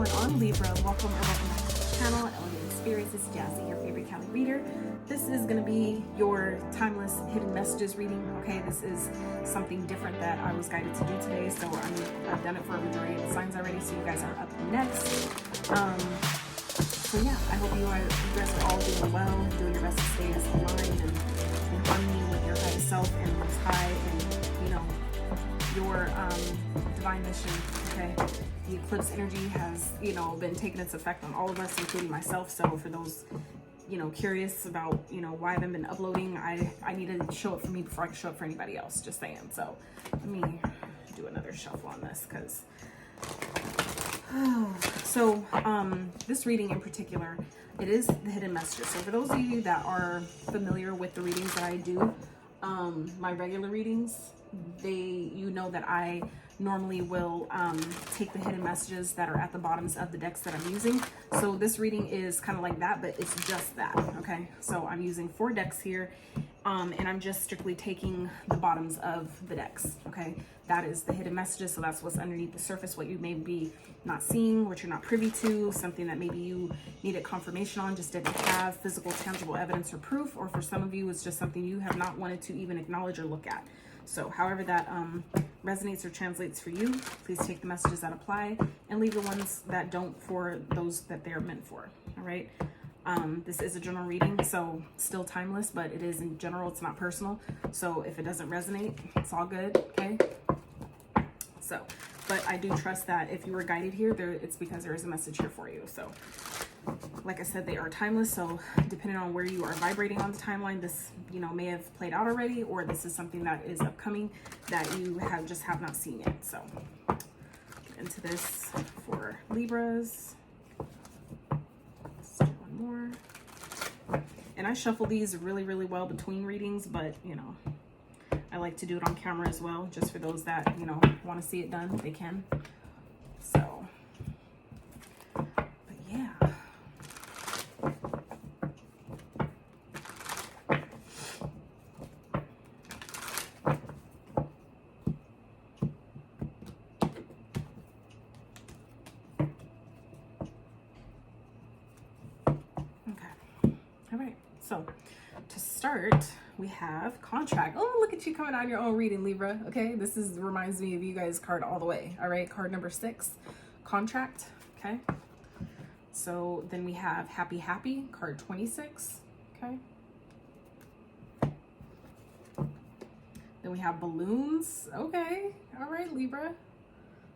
going on, Libra? Welcome back to the channel, Elev8te Spirits. This is Jazi, your favorite Cali reader. This is going to be your timeless hidden messages reading. Okay, this is something different that I was guided to do today, so I've done it for a majority of the signs already, so you guys are up next. So yeah, I hope you guys are all doing well, doing your best to stay as aligned and in harmony with your highest self and Most High, and you know, your divine mission. Okay, the eclipse energy has, you know, been taking its effect on all of us, including myself. So for those, you know, curious about, you know, why I haven't been uploading, I need to show up for me before I can show up for anybody else. Just saying. So let me do another shuffle on this, because this reading in particular, it is the hidden messages. So for those of you that are familiar with the readings that I do, my regular readings, you know that I normally will take the hidden messages that are at the bottoms of the decks that I'm using. So this reading is kind of like that, but it's just that. Okay, so I'm using 4 decks here, and I'm just strictly taking the bottoms of the decks. Okay, that is the hidden messages. So that's what's underneath the surface, what you may be not seeing, what you're not privy to, something that maybe you needed confirmation on, just didn't have physical tangible evidence or proof, or for some of you it's just something you have not wanted to even acknowledge or look at. So however that resonates or translates for you, please take the messages that apply and leave the ones that don't for those that they're meant for. All right. This is a general reading, so still timeless, but it is in general, it's not personal. So if it doesn't resonate, it's all good. Okay. So, but I do trust that if you were guided here, it's because there is a message here for you. So like I said, they are timeless. So depending on where you are vibrating on the timeline, this, you know, may have played out already, or this is something that is upcoming that you have not seen yet. So get into this for Libras. Let's do one more. And I shuffle these really, really well between readings, but you know, I like to do it on camera as well, just for those that, you know, want to see it done, they can. So, but yeah. So to start, we have contract. Oh, look at you coming on your own reading, Libra. Okay, this reminds me of you guys card all the way. All right, card number 6, contract. Okay, so then we have happy, card 26. Okay, then we have balloons. Okay, all right, Libra,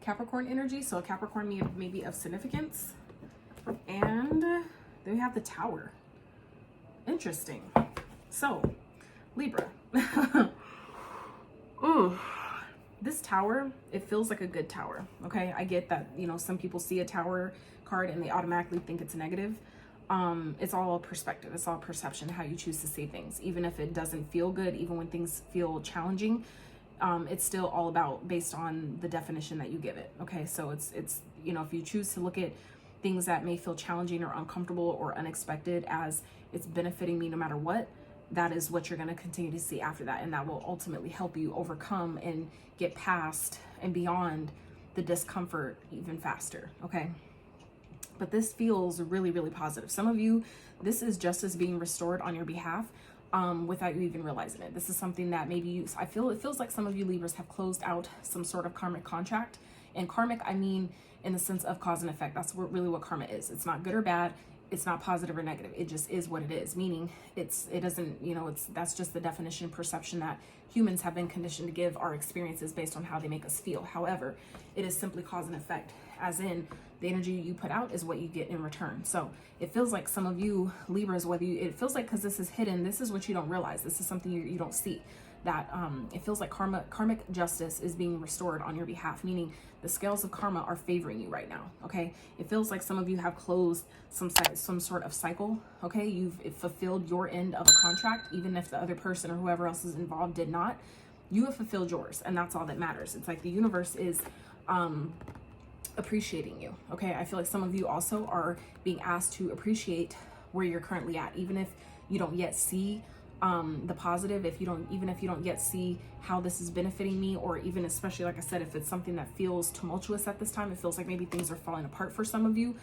Capricorn energy. So Capricorn may be of significance. And then we have the Tower. Interesting. So Libra. Ooh, this Tower, it feels like a good tower. Okay, I get that, you know, some people see a Tower card and they automatically think it's negative. It's all perspective, it's all perception, how you choose to see things. Even if it doesn't feel good, even when things feel challenging, it's still all about based on the definition that you give it. Okay, so it's you know, if you choose to look at things that may feel challenging or uncomfortable or unexpected as it's benefiting me no matter what, that is what you're going to continue to see after that, and that will ultimately help you overcome and get past and beyond the discomfort even faster. Okay, but this feels really, really positive. Some of you, this is justice being restored on your behalf without you even realizing it. This is something that maybe it feels like some of you Libras have closed out some sort of karmic contract. And karmic, I mean in the sense of cause and effect. That's really what karma is. It's not good or bad. It's not positive or negative. It just is what it is. Meaning it doesn't, you know, that's just the definition, perception that humans have been conditioned to give our experiences based on how they make us feel. However, it is simply cause and effect, as in the energy you put out is what you get in return. So it feels like some of you Libras, it feels like, because this is hidden, this is what you don't realize. This is something you don't see. That it feels like karmic justice is being restored on your behalf, meaning the scales of karma are favoring you right now. Okay, it feels like some of you have closed some sort of cycle. Okay, you've fulfilled your end of a contract, even if the other person or whoever else is involved did not. You have fulfilled yours, and that's all that matters. It's like the universe is appreciating you. Okay, I feel like some of you also are being asked to appreciate where you're currently at, even if you don't yet see the positive, even if you don't yet see how this is benefiting me, or even especially, like I said, if it's something that feels tumultuous at this time, it feels like maybe things are falling apart for some of you.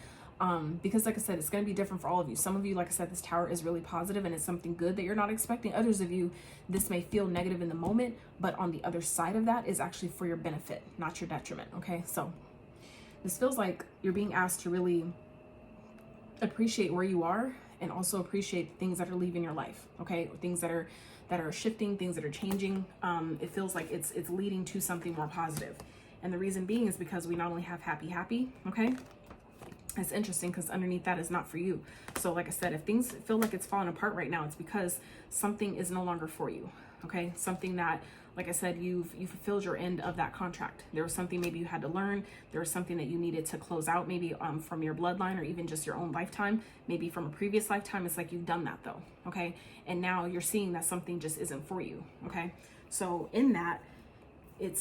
Because like I said, it's going to be different for all of you. Some of you, like I said, this tower is really positive and it's something good that you're not expecting. Others of you, this may feel negative in the moment, but on the other side of that is actually for your benefit, not your detriment. Okay. So this feels like you're being asked to really appreciate where you are, and also appreciate things that are leaving your life. Okay. Things that are shifting, things that are changing. It feels like it's leading to something more positive. And the reason being is because we not only have happy, okay? It's interesting because underneath that is not for you. So like I said, if things feel like it's falling apart right now, it's because something is no longer for you. Okay. Something that, like I said, you fulfilled your end of that contract. There was something maybe you had to learn. There was something that you needed to close out, maybe from your bloodline, or even just your own lifetime, maybe from a previous lifetime. It's like you've done that though. Okay. And now you're seeing that something just isn't for you. Okay. So in that, it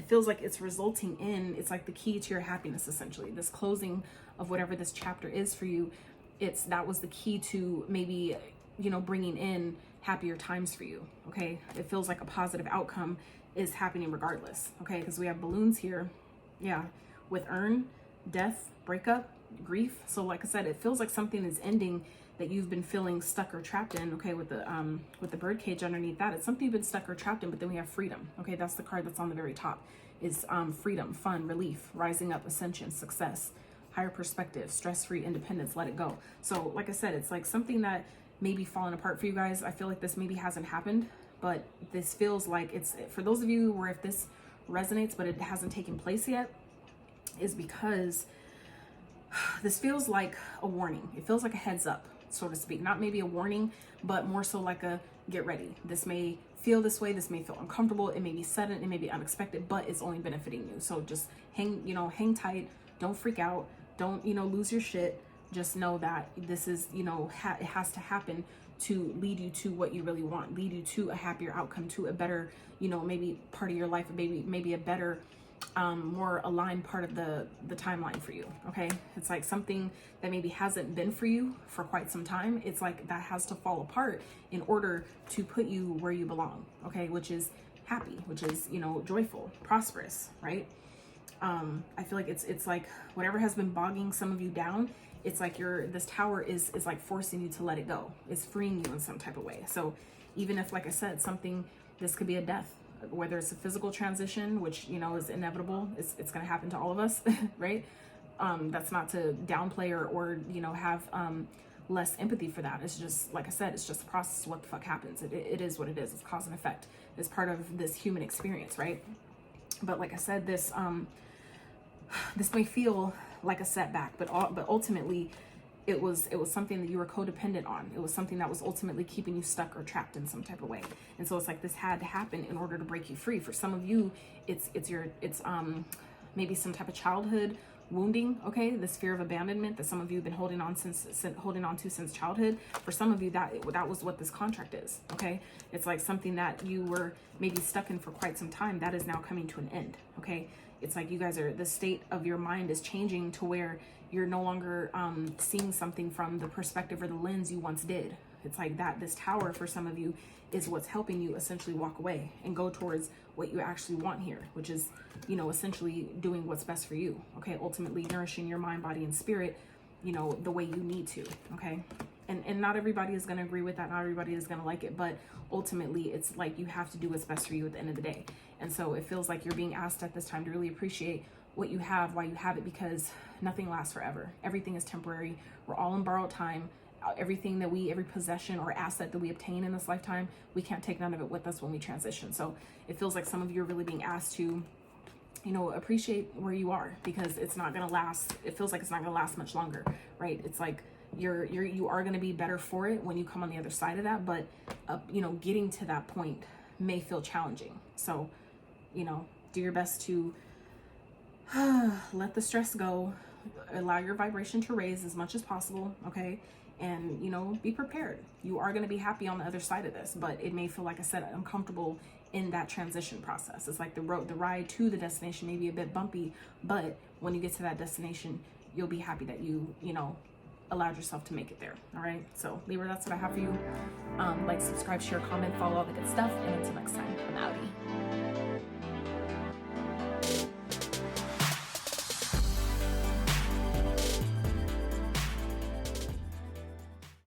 feels like it's resulting in, it's like the key to your happiness, essentially. This closing of whatever this chapter is for you, that was the key to maybe, bringing in happier times for you. Okay. It feels like a positive outcome is happening regardless. Okay. Because we have balloons here. Yeah. With urn, death, breakup, grief. So like I said, it feels like something is ending that you've been feeling stuck or trapped in. Okay. With the bird cage underneath that, it's something you've been stuck or trapped in. But then we have freedom. Okay. That's the card that's on the very top, is freedom, fun, relief, rising up, ascension, success, higher perspective, stress-free, independence, let it go. So like I said, it's like something that may be falling apart for you guys. I feel like this maybe hasn't happened, but this feels like it's, for those of you where if this resonates but it hasn't taken place yet, is because this feels like a warning. It feels like a heads up, so to speak. Not maybe a warning, but more so like a get ready. This may feel this way. This may feel uncomfortable. It may be sudden. It may be unexpected, but it's only benefiting you. So just hang tight. Don't freak out. Don't, lose your shit. Just know that this is, it has to happen to lead you to what you really want, lead you to a happier outcome, to a better, maybe part of your life, maybe a better, more aligned part of the timeline for you. Okay. It's like something that maybe hasn't been for you for quite some time. It's like that has to fall apart in order to put you where you belong. Okay. Which is happy, which is, joyful, prosperous, right? I feel like it's like whatever has been bogging some of you down, it's like this tower is like forcing you to let it go. It's freeing you in some type of way. So even if, like I said, this could be a death, whether it's a physical transition, which, is inevitable. It's going to happen to all of us, right? That's not to downplay or have, less empathy for that. It's just, like I said, it's just a process of what the fuck happens. It is what it is. It's cause and effect. It's part of this human experience, right? But like I said, this may feel like a setback, but ultimately it was something that you were codependent on. It was something that was ultimately keeping you stuck or trapped in some type of way. And so it's like this had to happen in order to break you free. For some of you, it's maybe some type of childhood wounding. Okay, this fear of abandonment that some of you have been holding on to since childhood. For some of you, that was what this contract is. Okay, it's like something that you were maybe stuck in for quite some time that is now coming to an end. Okay, it's like you guys the state of your mind is changing to where you're no longer seeing something from the perspective or the lens you once did. It's like that this tower for some of you is what's helping you essentially walk away and go towards what you actually want here, which is, essentially doing what's best for you. Okay, ultimately nourishing your mind, body, and spirit, the way you need to. Okay, and not everybody is going to agree with that. Not everybody is going to like it, but ultimately it's like you have to do what's best for you at the end of the day. And so it feels like you're being asked at this time to really appreciate what you have, why you have it, because nothing lasts forever. Everything is temporary. We're all in borrowed time. Every possession or asset that we obtain in this lifetime, we can't take none of it with us when we transition. So it feels like some of you are really being asked to, appreciate where you are, because it's not going to last. It feels like it's not going to last much longer, right? It's like you are going to be better for it when you come on the other side of that. But, getting to that point may feel challenging. So, do your best to let the stress go, allow your vibration to raise as much as possible. Okay. And, be prepared. You are going to be happy on the other side of this, but it may feel, like I said, uncomfortable in that transition process. It's like the ride to the destination may be a bit bumpy, but when you get to that destination, you'll be happy that you allowed yourself to make it there. All right. So Libra, that's what I have for you. Like, subscribe, share, comment, follow, all the good stuff. And until next time, I'm outie.